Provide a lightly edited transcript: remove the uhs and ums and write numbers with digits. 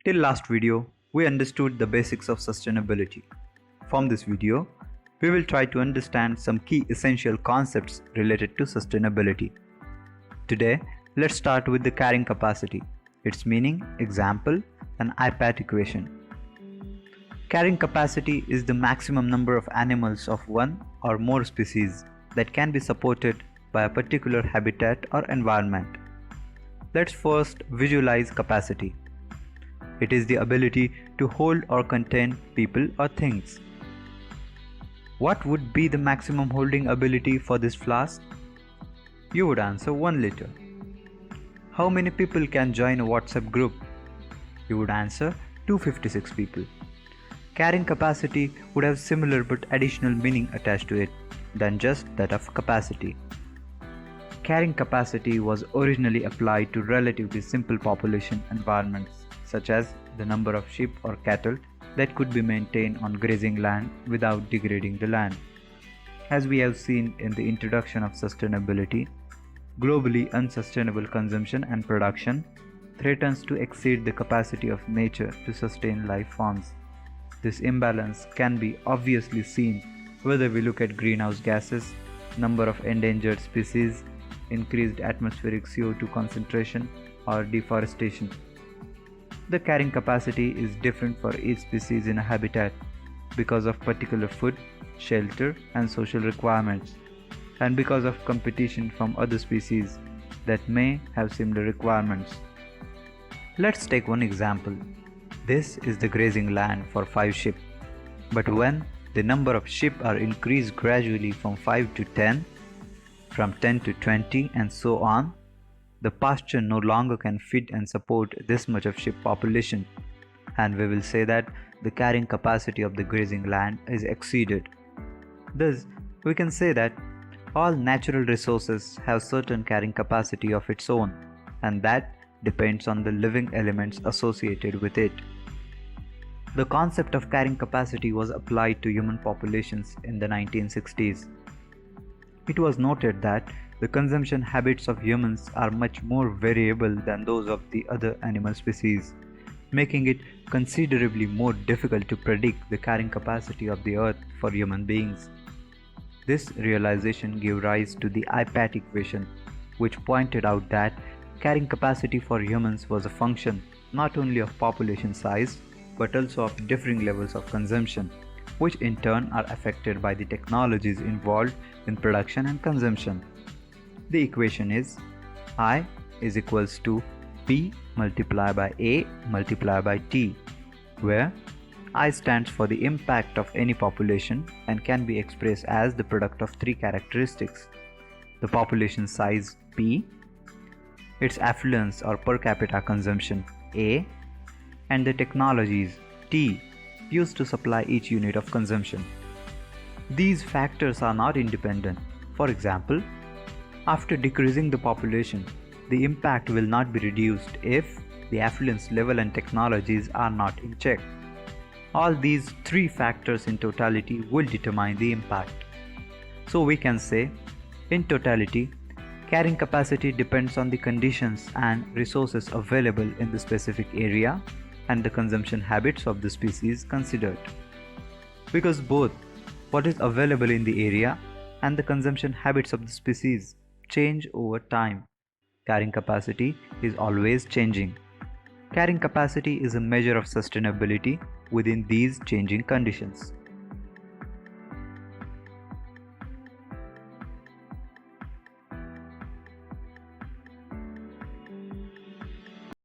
Till last video, we understood the basics of sustainability. From this video, we will try to understand some key essential concepts related to sustainability. Today, let's start with the carrying capacity, its meaning, example, and IPAT equation. Carrying capacity is the maximum number of animals of one or more species that can be supported by a particular habitat or environment. Let's first visualize capacity. It is the ability to hold or contain people or things. What would be the maximum holding ability for this flask? You would answer 1 liter. How many people can join a WhatsApp group? You would answer 256 people. Carrying capacity would have similar but additional meaning attached to it than just that of capacity. Carrying capacity was originally applied to relatively simple population environments, such as the number of sheep or cattle that could be maintained on grazing land without degrading the land. As we have seen in the introduction of sustainability, globally unsustainable consumption and production threatens to exceed the capacity of nature to sustain life forms. This imbalance can be obviously seen whether we look at greenhouse gases, number of endangered species, increased atmospheric CO2 concentration, or deforestation. The carrying capacity is different for each species in a habitat because of particular food, shelter, and social requirements, and because of competition from other species that may have similar requirements. Let's take one example. This is the grazing land for 5 sheep. But when the number of sheep are increased gradually from 5 to 10, from 10 to 20, and so on, the pasture no longer can feed and support this much of sheep population, and we will say that the carrying capacity of the grazing land is exceeded. Thus, we can say that all natural resources have certain carrying capacity of its own, and that depends on the living elements associated with it. The concept of carrying capacity was applied to human populations in the 1960s. It was noted that the consumption habits of humans are much more variable than those of the other animal species, making it considerably more difficult to predict the carrying capacity of the earth for human beings. This realization gave rise to the IPAT equation, which pointed out that carrying capacity for humans was a function not only of population size but also of differing levels of consumption, which in turn are affected by the technologies involved in production and consumption. The equation is I is equals to P multiplied by A multiplied by T, where I stands for the impact of any population and can be expressed as the product of 3 characteristics: the population size P, its affluence or per capita consumption A, and the technologies T used to supply each unit of consumption. These factors are not independent. For example, after decreasing the population, the impact will not be reduced if the affluence level and technologies are not in check. All these 3 factors in totality will determine the impact. So we can say, in totality, carrying capacity depends on the conditions and resources available in the specific area and the consumption habits of the species considered. Because both what is available in the area and the consumption habits of the species change over time, carrying capacity is always changing. Carrying capacity is a measure of sustainability within these changing conditions.